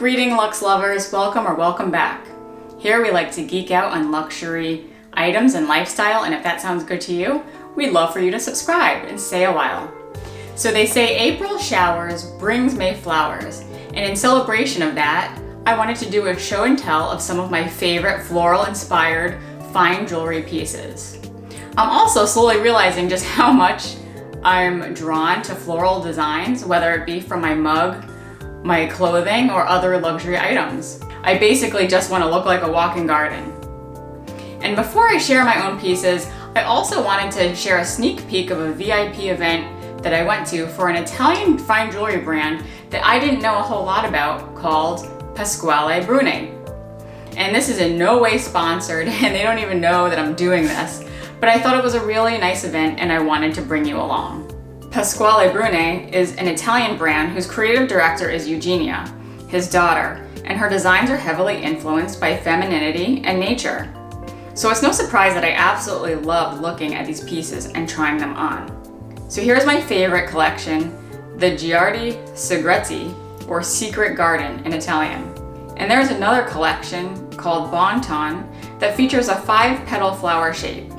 Greeting luxe lovers, welcome or welcome back. Here we like to geek out on luxury items and lifestyle, and if that sounds good to you, we'd love for you to subscribe and stay a while. So they say April showers brings May flowers, and in celebration of that, I wanted to do a show and tell of some of my favorite floral inspired fine jewelry pieces. I'm also slowly realizing just how much I'm drawn to floral designs, whether it be from my mug, my clothing, or other luxury items. I basically just want to look like a walking garden. And before I share my own pieces, I also wanted to share a sneak peek of a VIP event that I went to for an Italian fine jewelry brand that I didn't know a whole lot about called Pasquale Bruni. And this is in no way sponsored, and they don't even know that I'm doing this, but I thought it was a really nice event and I wanted to bring you along. Pasquale Bruni is an Italian brand whose creative director is Eugenia, his daughter, and her designs are heavily influenced by femininity and nature. So it's no surprise that I absolutely loved looking at these pieces and trying them on. So here's my favorite collection, the Giardi Segreti, or Secret Garden in Italian. And there's another collection called Bon Ton that features a 5-petal flower shape.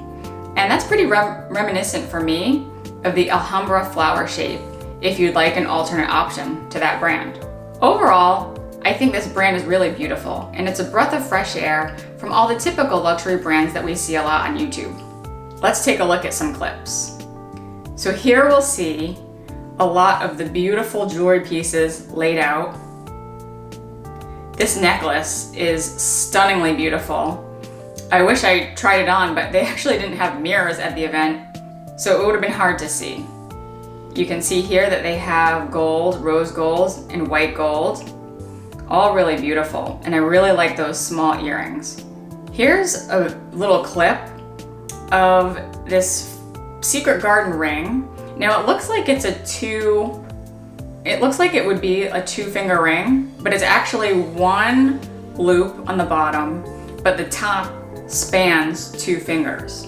And that's pretty reminiscent for me of the Alhambra flower shape, if you'd like an alternate option to that brand. Overall, I think this brand is really beautiful, and it's a breath of fresh air from all the typical luxury brands that we see a lot on YouTube. Let's take a look at some clips. So here we'll see a lot of the beautiful jewelry pieces laid out. This necklace is stunningly beautiful. I wish I tried it on, but they actually didn't have mirrors at the event, so it would have been hard to see. You can see here that they have gold, rose gold, and white gold. All really beautiful, and I really like those small earrings. Here's a little clip of this Secret Garden ring. Now it looks like it would be a 2-finger ring, but it's actually one loop on the bottom, but the top spans 2 fingers.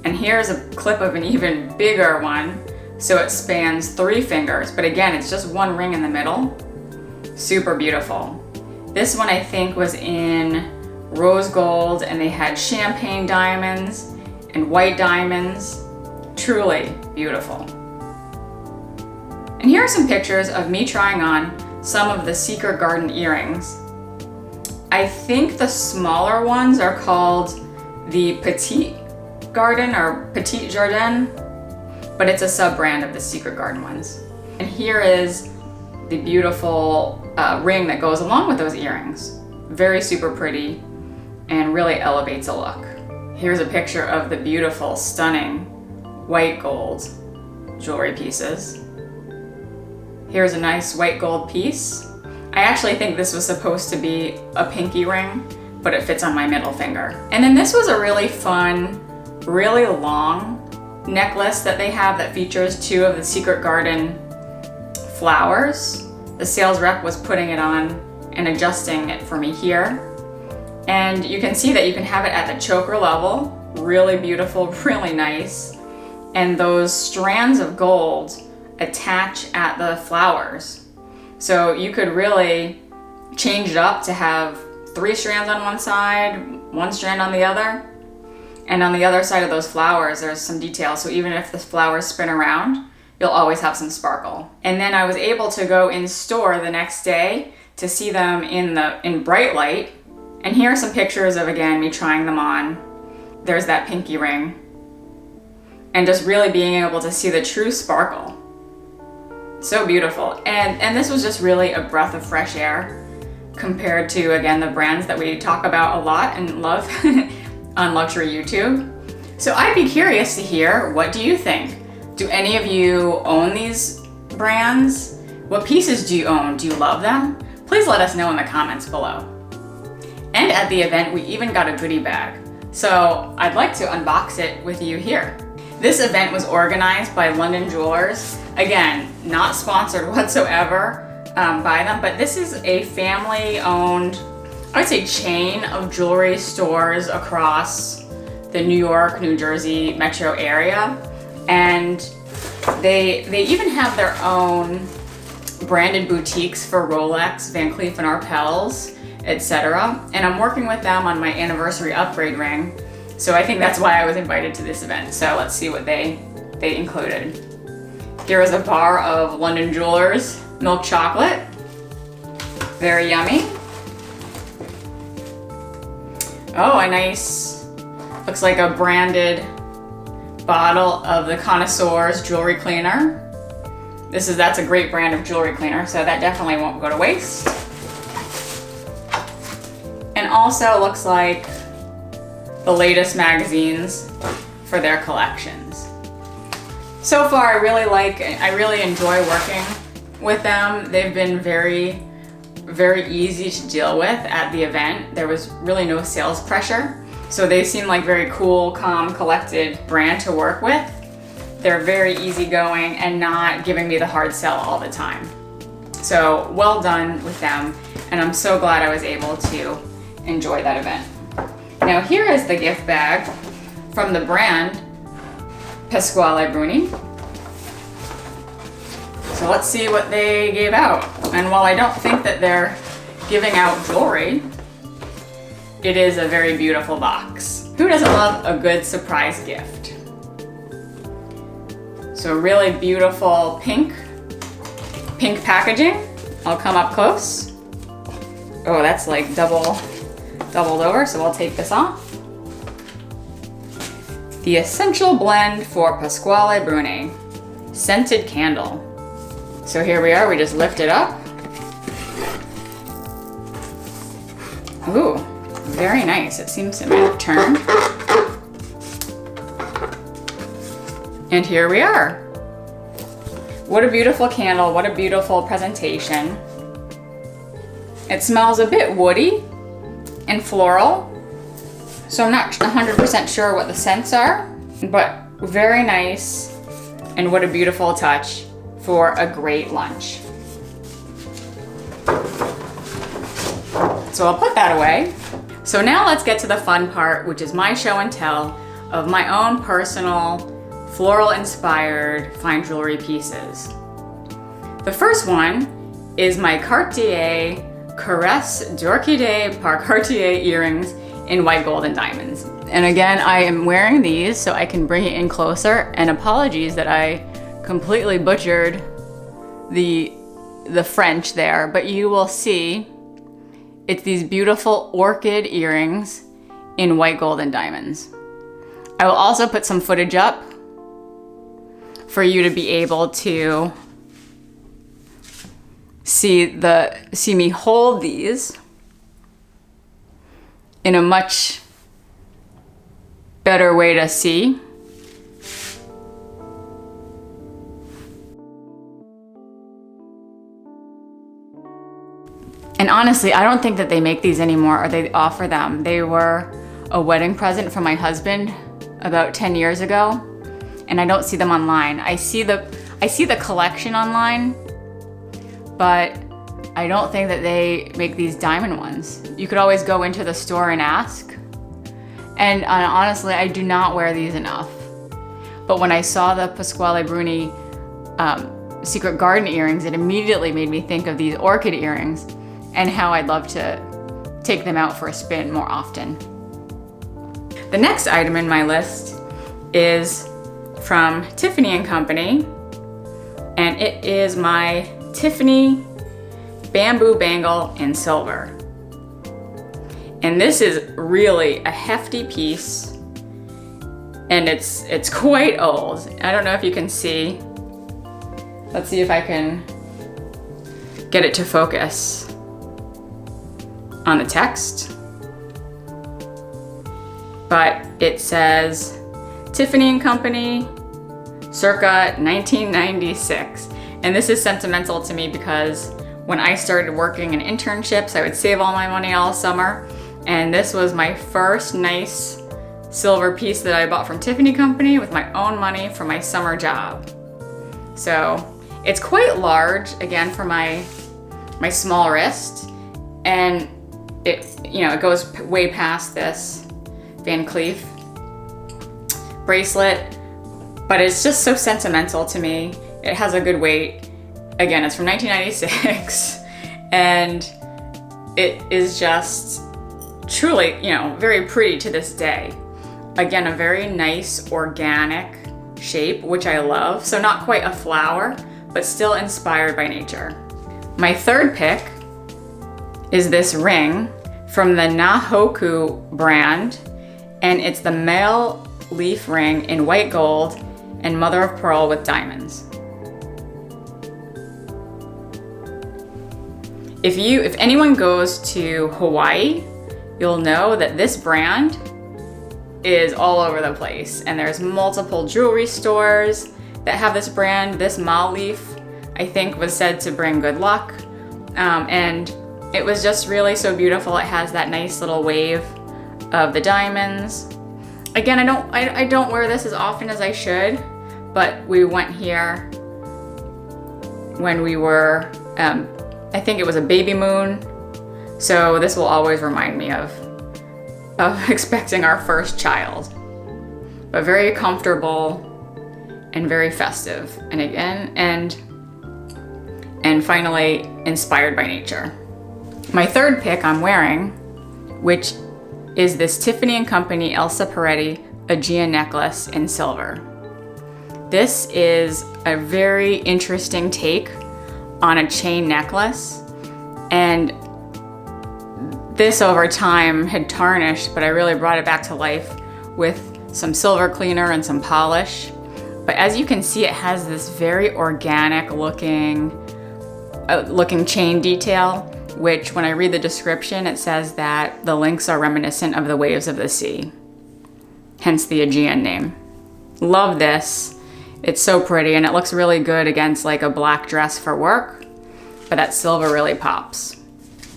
And here's a clip of an even bigger one, so it spans 3 fingers, but again, it's just one ring in the middle. Super beautiful. This one I think was in rose gold, and they had champagne diamonds and white diamonds. Truly beautiful. And here are some pictures of me trying on some of the Secret Garden earrings. I think the smaller ones are called the Petite Garden or Petite Jardin, but it's a sub-brand of the Secret Garden ones. And here is the beautiful ring that goes along with those earrings. Very super pretty and really elevates a look. Here's a picture of the beautiful, stunning white gold jewelry pieces. Here's a nice white gold piece. I actually think this was supposed to be a pinky ring, but it fits on my middle finger. And then this was a really fun, really long necklace that they have that features 2 of the Secret Garden flowers. The sales rep was putting it on and adjusting it for me here. And you can see that you can have it at the choker level, really beautiful, really nice. And those strands of gold attach at the flowers. So you could really change it up to have 3 strands on one side, 1 strand on the other. And on the other side of those flowers, there's some detail. So even if the flowers spin around, you'll always have some sparkle. And then I was able to go in store the next day to see them in bright light. And here are some pictures of, again, me trying them on. There's that pinky ring. And just really being able to see the true sparkle. So beautiful. And this was just really a breath of fresh air compared to, again, the brands that we talk about a lot and love on luxury YouTube. So I'd be curious to hear, what do you think? Do any of you own these brands? What pieces do you own? Do you love them? Please let us know in the comments below. And at the event, we even got a goodie bag. So I'd like to unbox it with you here. This event was organized by London Jewelers. Again, not sponsored whatsoever by them, but this is a family-owned, I would say, chain of jewelry stores across the New York, New Jersey metro area. And they even have their own branded boutiques for Rolex, Van Cleef & Arpels, etc. And I'm working with them on my anniversary upgrade ring. So I think that's why I was invited to this event. So let's see what they included. Here is a bar of London Jewelers milk chocolate. Very yummy. Oh, a nice, looks like a branded bottle of the Connoisseur's jewelry cleaner. That's a great brand of jewelry cleaner, so that definitely won't go to waste. And also looks like the latest magazines for their collections. So far, I really enjoy working with them. They've been very, very easy to deal with at the event. There was really no sales pressure. So they seem like very cool, calm, collected brand to work with. They're very easygoing and not giving me the hard sell all the time. So well done with them. And I'm so glad I was able to enjoy that event. Now here is the gift bag from the brand Pasquale Bruni. So let's see what they gave out. And while I don't think that they're giving out jewelry, it is a very beautiful box. Who doesn't love a good surprise gift? So really beautiful pink packaging. I'll come up close. Oh, that's like doubled over, so I'll take this off. The Essential Blend for Pasquale Bruni Scented Candle. So here we are, we just lift it up. Ooh, very nice. It seems it might have turned. And here we are. What a beautiful candle, what a beautiful presentation. It smells a bit woody and floral. So I'm not 100% sure what the scents are, but very nice, and what a beautiful touch for a great lunch. So I'll put that away. So now let's get to the fun part, which is my show and tell of my own personal floral inspired fine jewelry pieces. The first one is my Cartier Caresse d'Orchidée par Cartier earrings in white gold and diamonds. And again, I am wearing these so I can bring it in closer, and apologies that I completely butchered the French there, but you will see it's these beautiful orchid earrings in white gold and diamonds. I will also put some footage up for you to be able to see me hold these in a much better way to see. And honestly, I don't think that they make these anymore, or they offer them. They were a wedding present from my husband about 10 years ago, and I don't see them online. I see the collection online, but I don't think that they make these diamond ones. You could always go into the store and ask. And honestly, I do not wear these enough. But when I saw the Pasquale Bruni Secret Garden earrings, it immediately made me think of these orchid earrings and how I'd love to take them out for a spin more often. The next item in my list is from Tiffany&Co, and it is my Tiffany bamboo bangle in silver. And this is really a hefty piece, and it's quite old. I don't know if you can see. Let's see if I can get it to focus on the text. But it says Tiffany&Co, circa 1996. And this is sentimental to me because when I started working in internships, I would save all my money all summer. And this was my first nice silver piece that I bought from Tiffany&Co with my own money for my summer job. So it's quite large, again, for my small wrist. And it goes way past this Van Cleef bracelet, but it's just so sentimental to me. It has a good weight. Again, it's from 1996, and it is just truly, very pretty to this day. Again, a very nice organic shape, which I love. So not quite a flower, but still inspired by nature. My third pick is this ring from the Nahoku brand, and it's the male leaf ring in white gold and mother of pearl with diamonds. If anyone goes to Hawaii, you'll know that this brand is all over the place, and there's multiple jewelry stores that have this brand. This mal leaf, I think, was said to bring good luck, and it was just really so beautiful. It has that nice little wave of the diamonds. Again, I don't wear this as often as I should, but we went here when we were, I think it was a baby moon, so this will always remind me of expecting our first child. But very comfortable and very festive, and again, and finally inspired by nature. My third pick I'm wearing, which is this Tiffany & Company Elsa Peretti Aegean necklace in silver. This is a very interesting take on a chain necklace, and this over time had tarnished, but I really brought it back to life with some silver cleaner and some polish. But as you can see, it has this very organic looking chain detail, which when I read the description, it says that the links are reminiscent of the waves of the sea, hence the Aegean name. Love this. It's so pretty, and it looks really good against like a black dress for work, but that silver really pops.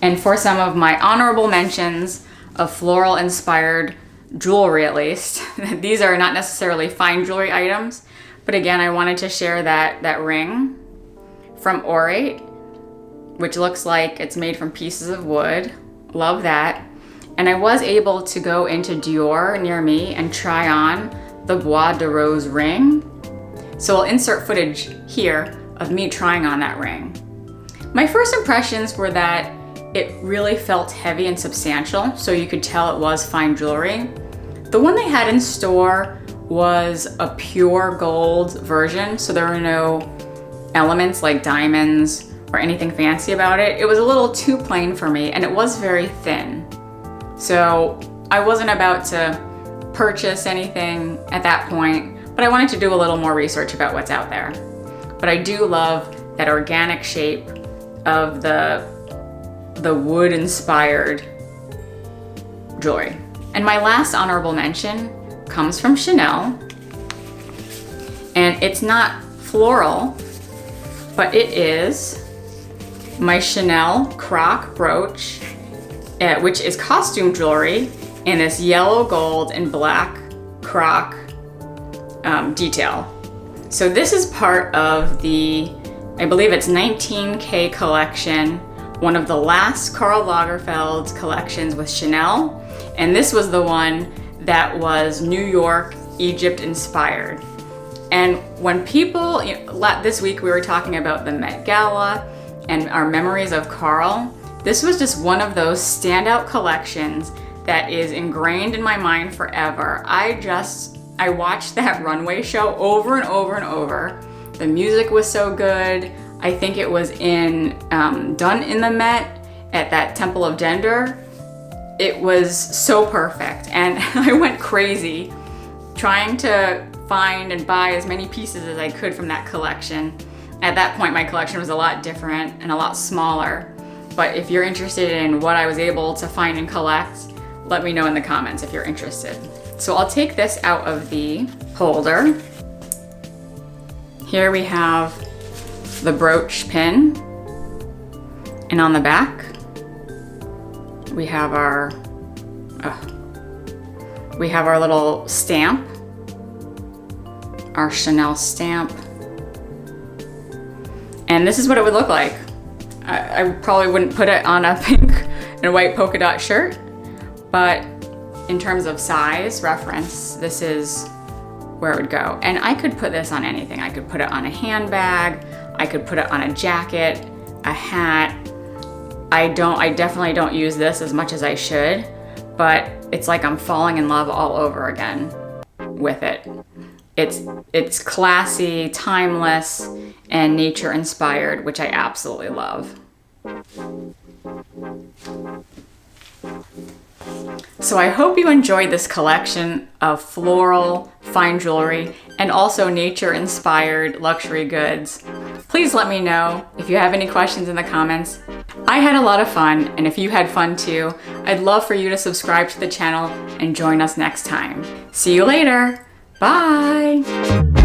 And for some of my honorable mentions of floral inspired jewelry, at least, these are not necessarily fine jewelry items, but again, I wanted to share that ring from Orate, which looks like it's made from pieces of wood. Love that. And I was able to go into Dior near me and try on the Bois de Rose ring. So I'll insert footage here of me trying on that ring. My first impressions were that it really felt heavy and substantial, so you could tell it was fine jewelry. The one they had in store was a pure gold version, so there were no elements like diamonds or anything fancy about it. It was a little too plain for me, and it was very thin. So I wasn't about to purchase anything at that point, but I wanted to do a little more research about what's out there. But I do love that organic shape of the wood-inspired jewelry. And my last honorable mention comes from Chanel, and it's not floral, but it is my Chanel croc brooch, which is costume jewelry in this yellow, gold, and black croc detail. So this is part of the, I believe it's 19K collection, one of the last Karl Lagerfeld collections with Chanel, and this was the one that was New York, Egypt inspired. And when people, this week we were talking about the Met Gala and our memories of Karl, this was just one of those standout collections that is ingrained in my mind forever. I watched that runway show over and over and over. The music was so good. I think it was done in the Met at that Temple of Gender. It was so perfect, and I went crazy trying to find and buy as many pieces as I could from that collection. At that point, my collection was a lot different and a lot smaller. But if you're interested in what I was able to find and collect, let me know in the comments if you're interested. So I'll take this out of the holder. Here we have the brooch pin, and on the back we have our little stamp, our Chanel stamp, and this is what it would look like. I probably wouldn't put it on a pink and white polka dot shirt, but in terms of size reference, this is where it would go. And I could put this on anything. I could put it on a handbag, I could put it on a jacket, a hat. I definitely don't use this as much as I should, but it's like I'm falling in love all over again with it. It's classy, timeless, and nature inspired, which I absolutely love. So I hope you enjoyed this collection of floral, fine jewelry, and also nature-inspired luxury goods. Please let me know if you have any questions in the comments. I had a lot of fun, and if you had fun too, I'd love for you to subscribe to the channel and join us next time. See you later. Bye.